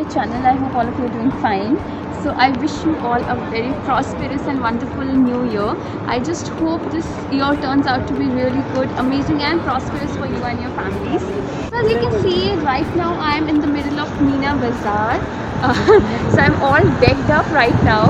my channel. I hope all of you are doing fine. So I wish you all a very prosperous and wonderful new year. I just hope this year turns out to be really good, amazing and prosperous for you and your families. So as you can see right now, I am in the middle of Meena Bazaar. So I'm all decked up right now.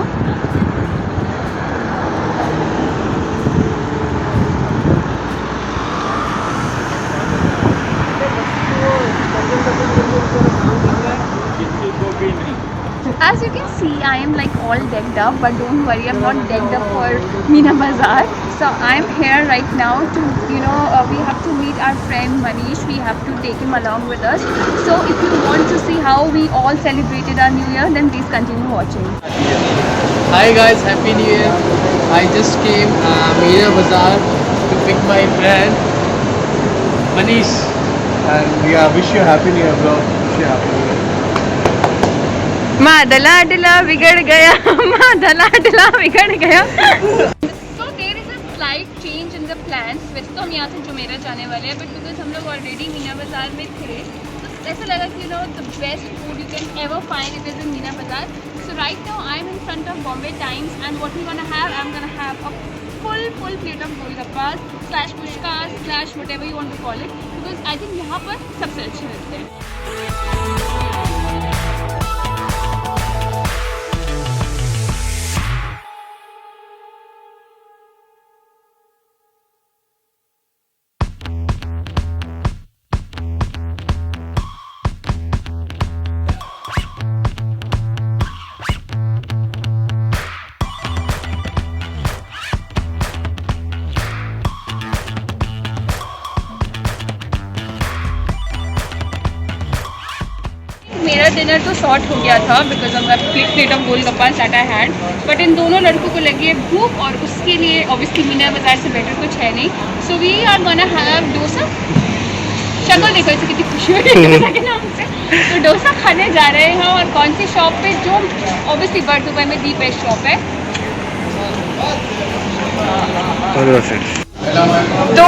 As you can see, I am like all decked up, but don't worry, I'm not decked up for Meena Bazaar. So I'm here right now to, we have to meet our friend Manish. We have to take him along with us. So if you want to see how we all celebrated our New Year, then please continue watching. Hi guys, Happy New Year. I just came Meena Bazaar to pick my friend Manish. And yeah, wish you happy new year, bro. Wish you happy new year. मादला डला बिगड़ गया मादला डला बिगड़ गया So there is a slight change in the plans. वैसे तो हम यहाँ से जुमेरा जाने वाले हैं, but because हम लोग already मीना बाजार में थे, तो ऐसा लगा कि the best food you can ever find it is in Meena Bazaar. So right now I am in front of Bombay Times, and what we're gonna have, I'm gonna have a full plate of golgappas slash puchkas slash whatever you want to call it, because I think यहाँ पर सबसे अच्छे मिलते हैं. मेरा dinner तो short हो गया था because of the plate of golgappas that I had, but in दोनों लड़कों को लगी है भूख, और उसके लिए ऑब्वियसली मीना बाजार से बेटर कुछ है नहीं. So we are gonna have dosa. शक्ल देखो इसे कितनी खुशी हो रही है के नाम से. तो डोसा खाने जा रहे हैं, और कौन सी शॉप पे, जो ऑब्वियसली बर्ड दुबई में दी बेस्ट शॉप है. तो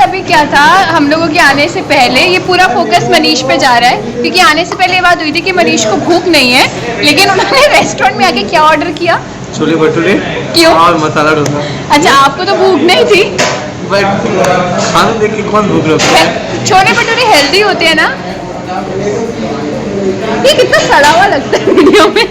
अभी क्या था, हम लोगों के आने से पहले ये पूरा फोकस मनीष पे जा रहा है, क्योंकि आने से पहले ये बात हुई थी कि मनीष को भूख नहीं है, लेकिन उन्होंने रेस्टोरेंट में आके क्या ऑर्डर किया, छोले भटूरे क्यों और मसाला डोसा. अच्छा, आपको तो भूख नहीं थी, बट खाना देख के कौन भूख लगता है. छोले भटूरे हेल्दी होते हैं ना. ये कितना सड़ा हुआ लगता है वीडियो में.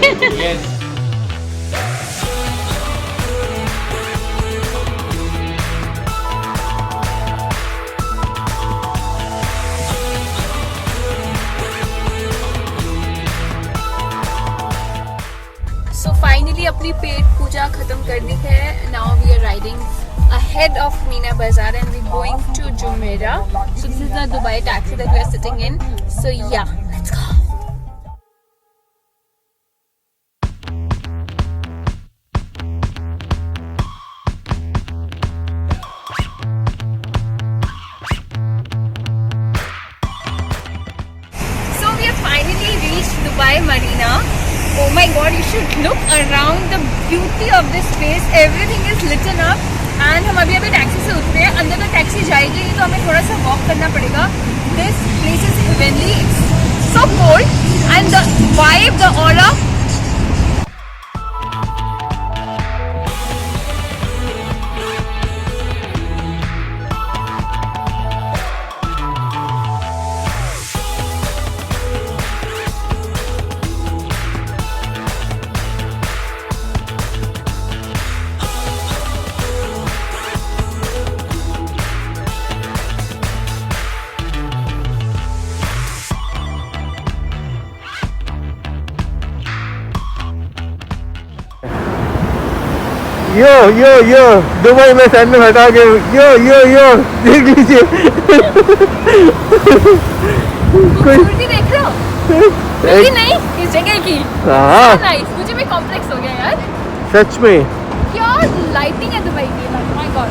So finally अपनी पेट पूजा खत्म कर दी है. Now we are riding ahead of Meena Bazaar and we're going to Jumeirah. So this is the Dubai taxi that we are sitting in. So yeah, let's go. So we have finally reached Dubai Marina. Oh my god, you should look around the beauty of this place. Everything is lit up. And हम अभी taxi से उतरे हैं. अंदर तो taxi जाएगी नहीं, तो हमें थोड़ा सा वॉक करना पड़ेगा. This place is heavenly. It's so cold and the vibe, the aura. Yo Dubai में सैंडल हटा के यो देख लीजिए. खूबसूरती देख रहे हो? खूबसूरती नहीं, इस जगह की. हाँ, नाइस. मुझे भी कॉम्प्लेक्स हो गया यार. सच में. क्या लाइटिंग है दुबई की. My God.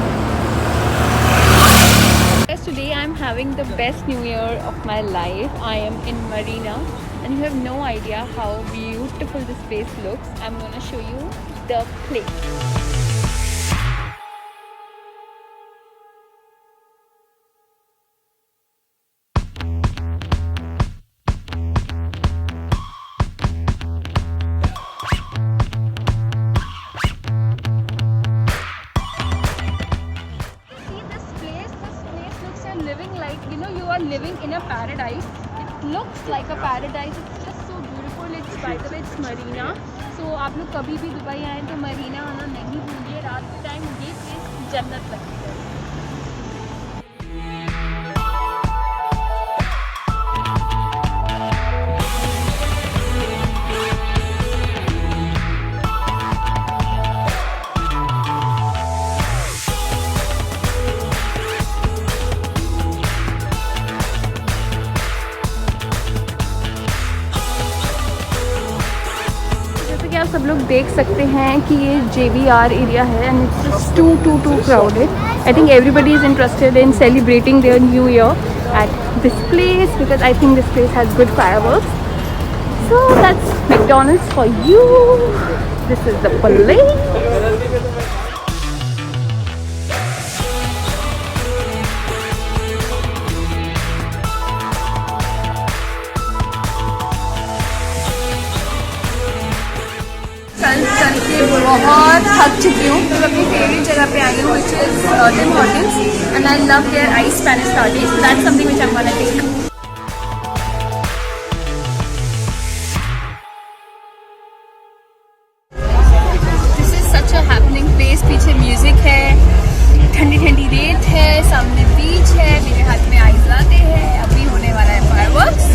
Today I am having the best New Year of my life. I am in Marina and you have no idea how beautiful this place looks. I'm gonna show you the place. looks like a paradise. It's just so beautiful. It's, by the way, it's Marina. So आप लोग कभी भी Dubai आए तो मरीना आना नहीं भूलिए. रात के टाइम ये प्लेस जन्नत लगती है. आप सब लोग देख सकते हैं कि ये JBR एरिया है and it's just too crowded. I think everybody is interested in celebrating their new year at this place because I think this place has good fireworks. So that's McDonald's for you. This is the बली. चल के बहुत थक चुकी हूँ. तो अपनी favourite जगह पे आई हूँ which is Tim Hortons and I love their ice Spanish lattes. So that's something which I am gonna take. This is such a happening place. पीछे म्यूजिक है, ठंडी ठंडी रेत है, सामने बीच है, मेरे हाथ में आइस लाते हैं. अभी होने वाला है fireworks.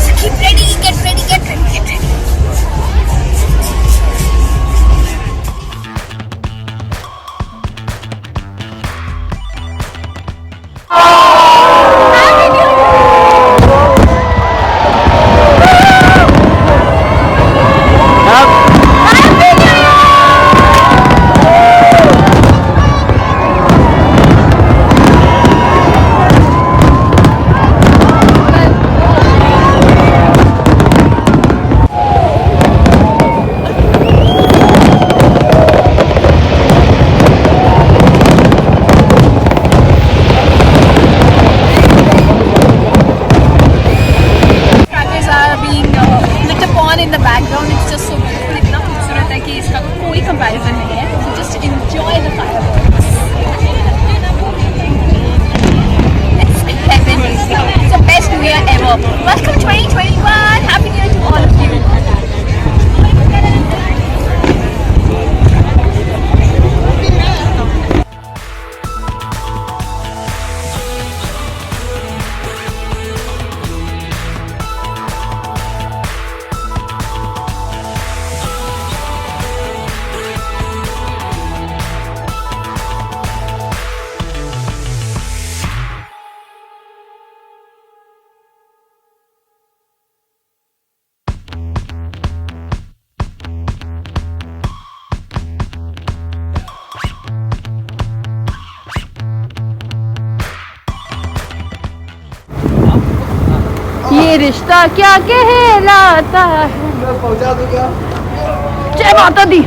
So keep ready, get ready, get ready, get ready. In the background, it's just so beautiful. इतना खूबसूरत है कि इसका कोई comparison नहीं है. So just enjoy the fireworks. It's heavenly. It's the best New Year ever. Welcome 2021. Happy New Year to all of you. ये रिश्ता क्या कहलाता है. पहुंचा दूं क्या? जय माता दी.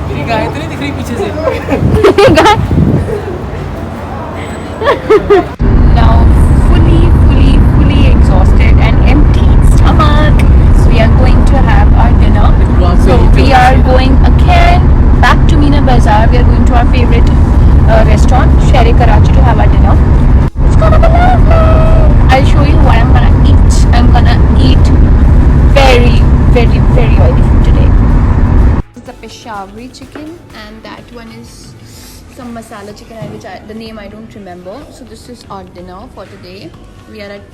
मेरी गाय तो नहीं दिख रही पीछे से. Now fully exhausted and empty stomach. So we are going to have our dinner. So we are going again back to Meena Bazaar. We are going to our favorite restaurant, Heya Karachi, to have our dinner. It's gonna be lovely. I'll show you what I'm gonna eat. I'm gonna eat very oily food today. This is the Peshawari chicken, and that one is some masala chicken, which the name I don't remember. So this is our dinner for today. We are at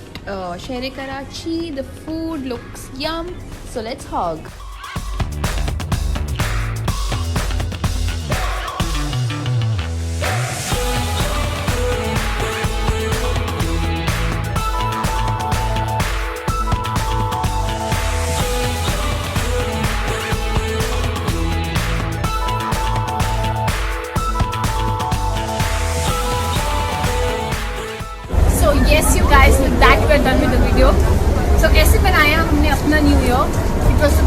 Heya Karachi. The food looks yum. So let's hug. Yes, you guys, with that we're done with the video. So ऐसे बनाया हमने अपना new year. It was the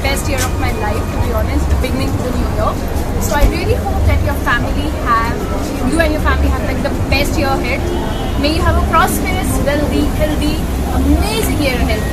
best year of my life, to be honest, the beginning to the new year. So I really hope that you and your family have like the best year ahead. May you have a prosperous, wealthy, healthy, amazing year ahead.